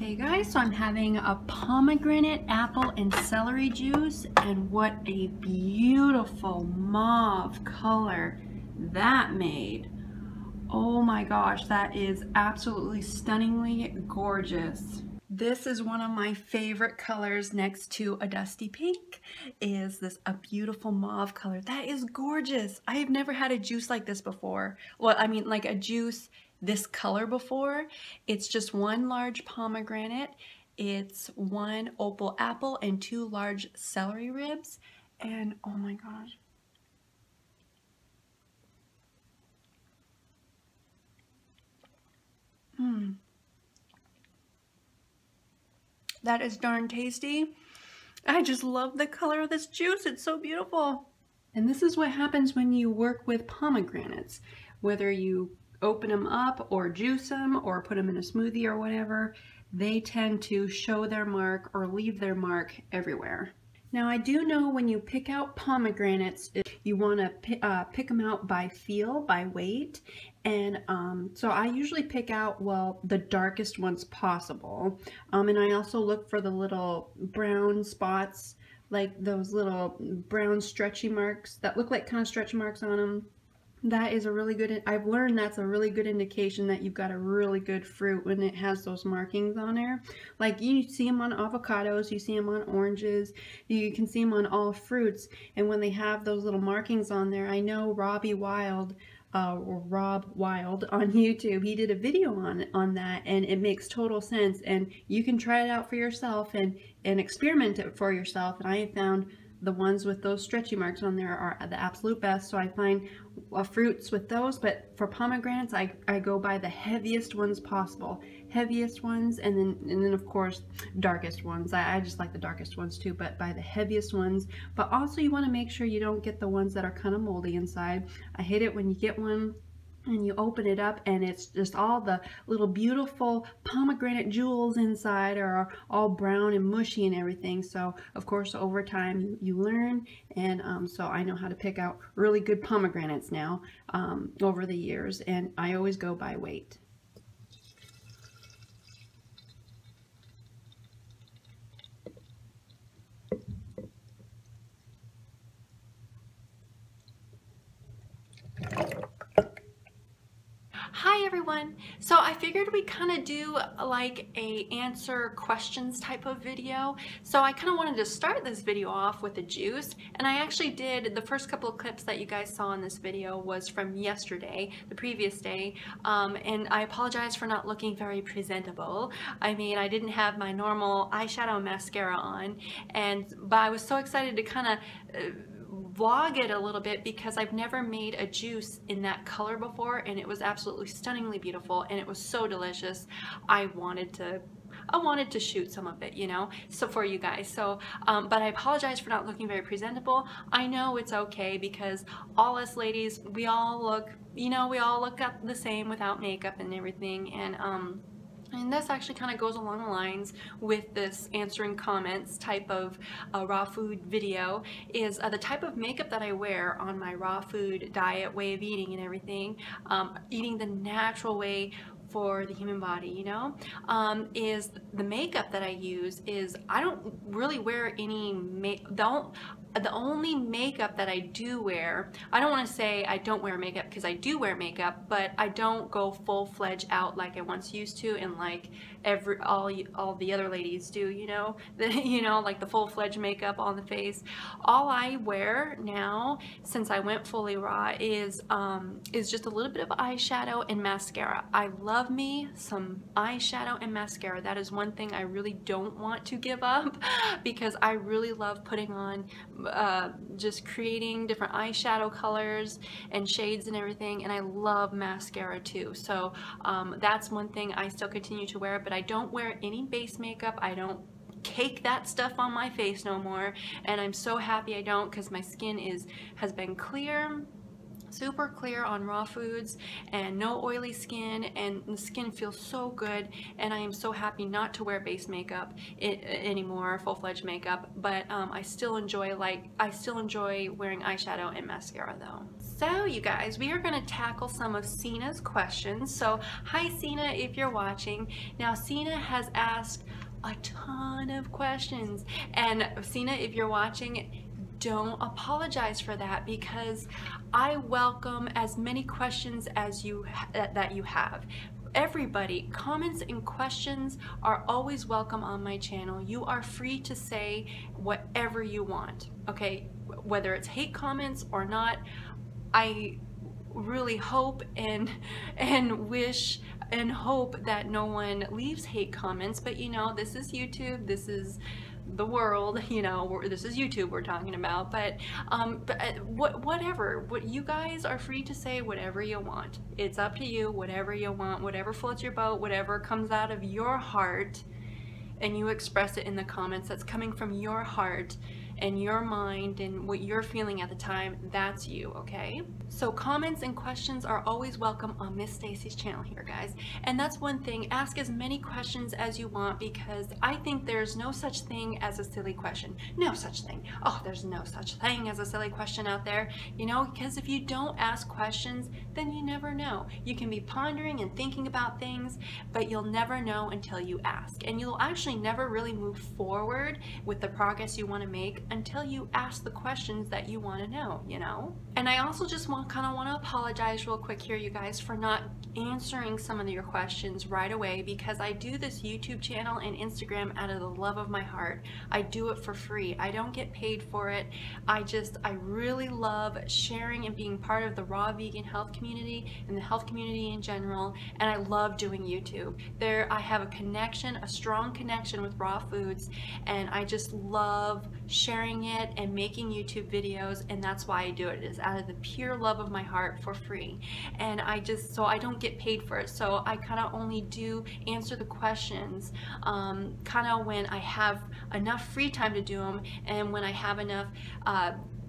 Hey guys, so I'm having a pomegranate, apple, and celery juice, and what a beautiful mauve color that made. Oh my gosh, that is absolutely stunningly gorgeous. This is one of my favorite colors next to a dusty pink, is this a beautiful mauve color. That is gorgeous. I have never had a juice like this before. Well, I mean like a juice this color before. It's just one large pomegranate, it's one opal apple, and 2 large celery ribs, and oh my gosh. That is darn tasty. I just love the color of this juice. It's so beautiful. And this is what happens when you work with pomegranates. Whether you open them up or juice them or put them in a smoothie or whatever, they tend to show their mark or leave their mark everywhere. Now I do know when you pick out pomegranates, you want to pick them out by feel, by weight, and so I usually pick out, well, the darkest ones possible, and I also look for the little brown spots, like those little brown stretchy marks that look like kind of stretch marks on them. That is a really good, I've learned that's a really good indication that you've got a really good fruit when it has those markings on there. Like you see them on avocados, you see them on oranges, you can see them on all fruits, and when they have those little markings on there, I know Rob Wild on YouTube, he did a video on that, and it makes total sense, and you can try it out for yourself and experiment it for yourself. And I have found the ones with those stretchy marks on there are the absolute best, so I find fruits with those. But for pomegranates, I go by the heaviest ones possible, heaviest ones, and then of course darkest ones. I just like the darkest ones too, but by the heaviest ones. But also you want to make sure you don't get the ones that are kind of moldy inside. I hate it when you get one and you open it up and it's just all the little beautiful pomegranate jewels inside are all brown and mushy and everything. So of course over time you learn, and so I know how to pick out really good pomegranates now over the years, and I always go by weight. Hi everyone! So I figured we'd kind of do like a answer questions type of video. So I kind of wanted to start this video off with a juice, and I actually did, the first couple of clips that you guys saw in this video was from yesterday, the previous day, and I apologize for not looking very presentable. I mean, I didn't have my normal eyeshadow and mascara on, but I was so excited to kind of vlog it a little bit because I've never made a juice in that color before, and it was absolutely stunningly beautiful, and it was so delicious. I wanted to shoot some of it, you know, so for you guys. So but I apologize for not looking very presentable. I know it's okay because all us ladies, we all look, you know, we all look up the same without makeup and everything, and this actually kind of goes along the lines with this answering comments type of raw food video, is the type of makeup that I wear on my raw food diet, way of eating and everything, eating the natural way for the human body, you know, is the makeup that I use is, I don't really wear any the only makeup that I do wear, I don't want to say I don't wear makeup because I do wear makeup, but I don't go full-fledged out like I once used to, and like all the other ladies do, you know, like the full-fledged makeup on the face. All I wear now, since I went fully raw, is just a little bit of eyeshadow and mascara. I love me some eyeshadow and mascara. That is one thing I really don't want to give up because I really love putting on just creating different eyeshadow colors and shades and everything, and I love mascara too. So that's one thing I still continue to wear, but I don't wear any base makeup. I don't cake that stuff on my face no more, and I'm so happy I don't, because my skin has been clear super clear on raw foods and no oily skin, and the skin feels so good, and I am so happy not to wear base makeup anymore, full-fledged makeup, but I still enjoy wearing eyeshadow and mascara though. So you guys, we are going to tackle some of Sina's questions. So hi Sina, if you're watching. Now Sina has asked a ton of questions, and Sina, if you're watching, don't apologize for that, because I welcome as many questions as that you have. Everybody, comments and questions are always welcome on my channel. You are free to say whatever you want, okay? Whether it's hate comments or not, I really hope and wish and hope that no one leaves hate comments, but you know, this is YouTube, this is the world, you know, this is YouTube we're talking about, but whatever, you guys are free to say whatever you want. It's up to you, whatever you want, whatever floats your boat, whatever comes out of your heart, and you express it in the comments. That's coming from your heart and your mind and what you're feeling at the time. That's you, okay? So comments and questions are always welcome on Miss Staci's channel here, guys. And that's one thing, ask as many questions as you want, because I think there's no such thing as a silly question. No such thing. Oh, there's no such thing as a silly question out there, you know, because if you don't ask questions, then you never know. You can be pondering and thinking about things, but you'll never know until you ask. And you'll actually never really move forward with the progress you want to make until you ask the questions that you want to know, you know? And I also just kind of want to apologize real quick here, you guys, for not answering some of your questions right away, because I do this YouTube channel and Instagram out of the love of my heart. I do it for free. I don't get paid for it. I really love sharing and being part of the raw vegan health community and the health community in general, and I love doing YouTube. I have a connection, a strong connection with raw foods, and I just love sharing it and making YouTube videos, and that's why I do it. It is out of the pure love of my heart for free, and so I don't get paid for it, so I kind of only do answer the questions kind of when I have enough free time to do them, and when I have enough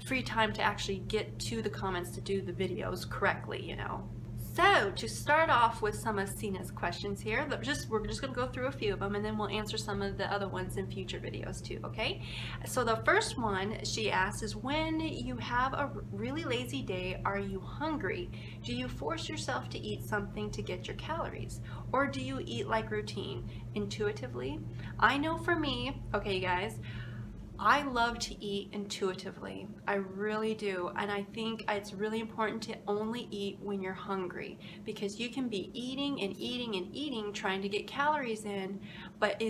free time to actually get to the comments to do the videos correctly, you know. So to start off with some of Sina's questions here, we're just going to go through a few of them, and then we'll answer some of the other ones in future videos too, okay? So the first one she asked is, when you have a really lazy day, are you hungry? Do you force yourself to eat something to get your calories? Or do you eat like routine, intuitively? I know for me, okay guys, I love to eat intuitively. I really do. And I think it's really important to only eat when you're hungry, because you can be eating and eating and eating trying to get calories in, but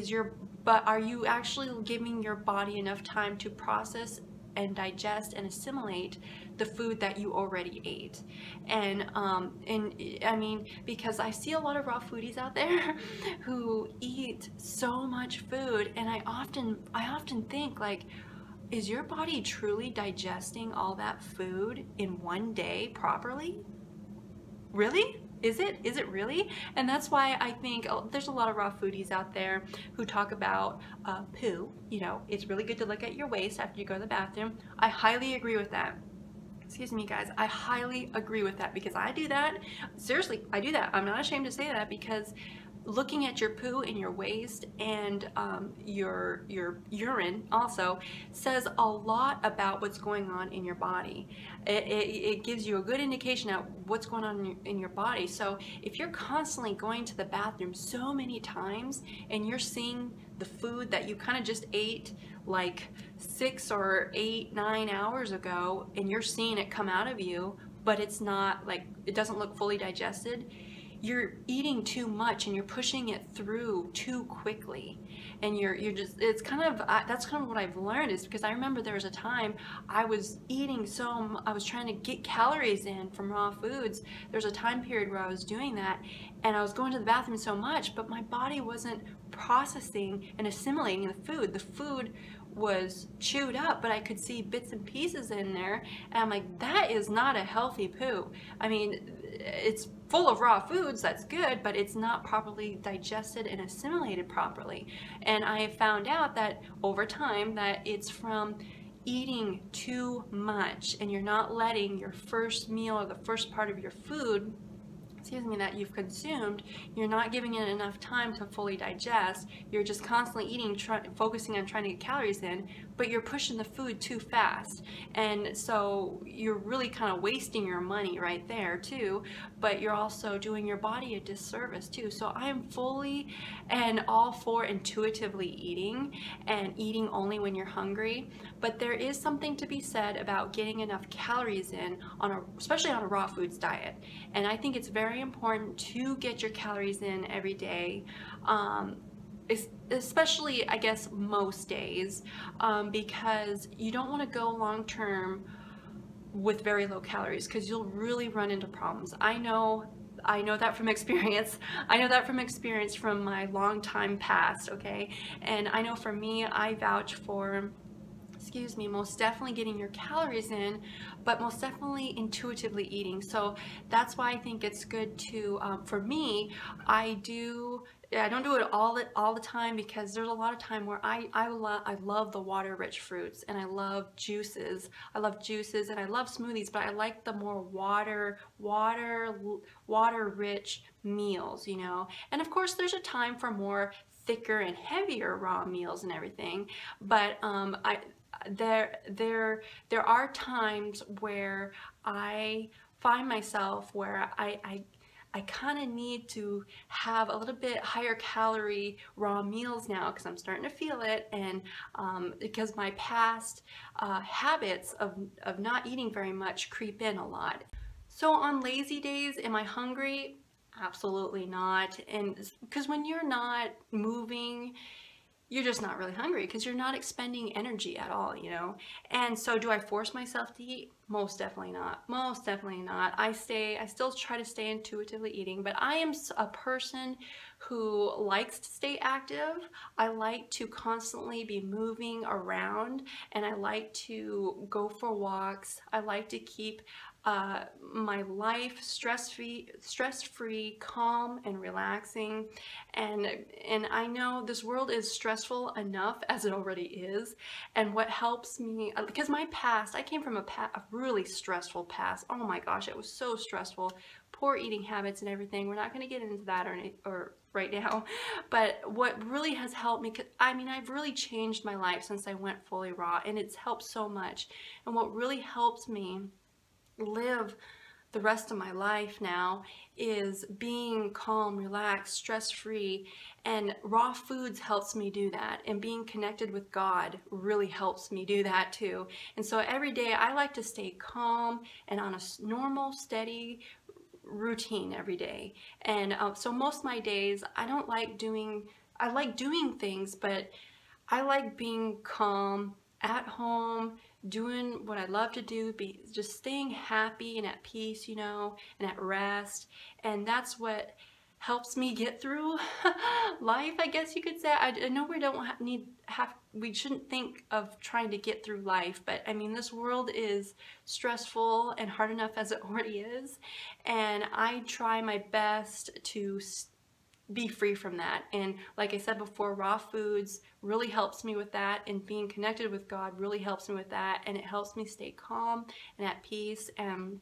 are you actually giving your body enough time to process and digest and assimilate the food that you already ate? And I mean, because I see a lot of raw foodies out there who eat so much food, and I often think, like, is your body truly digesting all that food in one day properly? Really? Is it really? And that's why I think there's a lot of raw foodies out there who talk about poo. You know, it's really good to look at your waist after you go to the bathroom. I highly agree with that. Excuse me, guys. I highly agree with that, because I do that. Seriously, I do that. I'm not ashamed to say that, because looking at your poo in your waist and your urine also says a lot about what's going on in your body. It gives you a good indication of what's going on in your body. So if you're constantly going to the bathroom so many times, and you're seeing the food that you kind of just ate like 6 or 8, 9 hours ago, and you're seeing it come out of you, but it's not, like, it doesn't look fully digested, you're eating too much and you're pushing it through too quickly, and you're just, it's kind of, that's kind of what I've learned, is because I remember there was a time I was eating I was trying to get calories in from raw foods. There's a time period where I was doing that, and I was going to the bathroom so much, but my body wasn't processing and assimilating the food. The food was chewed up, but I could see bits and pieces in there, and I'm like, that is not a healthy poo. I mean, it's full of raw foods, that's good, but it's not properly digested and assimilated properly. And I found out that over time that it's from eating too much and you're not letting your first meal or the first part of your food, that you've consumed, you're not giving it enough time to fully digest. You're just constantly eating, focusing on trying to get calories in, but you're pushing the food too fast. And so you're really kind of wasting your money right there too, but you're also doing your body a disservice too. So I am fully and all for intuitively eating and eating only when you're hungry. But there is something to be said about getting enough calories in, especially on a raw foods diet. And I think it's very important to get your calories in every day, especially I guess most days, because you don't want to go long term with very low calories, because you'll really run into problems. I know that from experience. I know that from experience from my long time past, okay? And I know for me, I vouch for, most definitely getting your calories in, but most definitely intuitively eating. So that's why I think it's good to, for me, I don't do it all the time, because there's a lot of time where I love the water-rich fruits, and I love juices. I love juices and I love smoothies, but I like the more water-rich meals, you know. And of course, there's a time for more thicker and heavier raw meals and everything, but there are times where I find myself where I kind of need to have a little bit higher calorie raw meals now, because I'm starting to feel it, and because my past habits of not eating very much creep in a lot. So on lazy days, am I hungry? Absolutely not. And because when you're not moving, you're just not really hungry, because you're not expending energy at all, you know. And so do I force myself to eat? Most definitely not. Most definitely not. I still try to stay intuitively eating, but I am a person who likes to stay active. I like to constantly be moving around, and I like to go for walks. I like to keep my life stress-free, calm and relaxing, and I know this world is stressful enough as it already is. And what helps me, because my past, I came from a really stressful past. Oh my gosh, it was so stressful. Poor eating habits and everything. We're not going to get into that or right now, but what really has helped me, I've really changed my life since I went fully raw, and it's helped so much. And what really helps me live the rest of my life now is being calm, relaxed, stress-free, and raw foods helps me do that, and being connected with God really helps me do that too. And so every day I like to stay calm and on a normal, steady routine every day. And so most of my days, I like doing things, but I like being calm at home, doing what I love to do, just staying happy and at peace, you know, and at rest. And that's what helps me get through life, I guess you could say. I know we shouldn't think of trying to get through life, but I mean, this world is stressful and hard enough as it already is, and I try my best to be free from that. And like I said before, raw foods really helps me with that, and being connected with God really helps me with that, and it helps me stay calm and at peace, and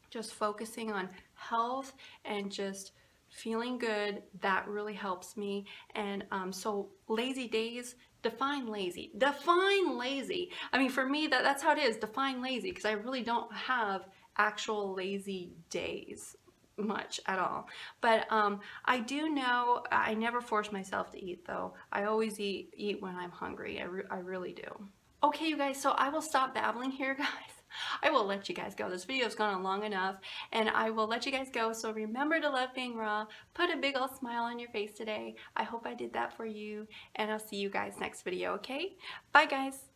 just focusing on health and just feeling good. That really helps me. And so lazy days, define lazy. I mean, for me, that's how it is. Define lazy, because I really don't have actual lazy days much at all. But I do know I never force myself to eat, though. I always eat when I'm hungry. I really do. Okay, you guys, so I will stop babbling here, guys. I will let you guys go. This video's gone on long enough, and I will let you guys go. So remember to love being raw. Put a big old smile on your face today. I hope I did that for you, and I'll see you guys next video, okay? Bye, guys.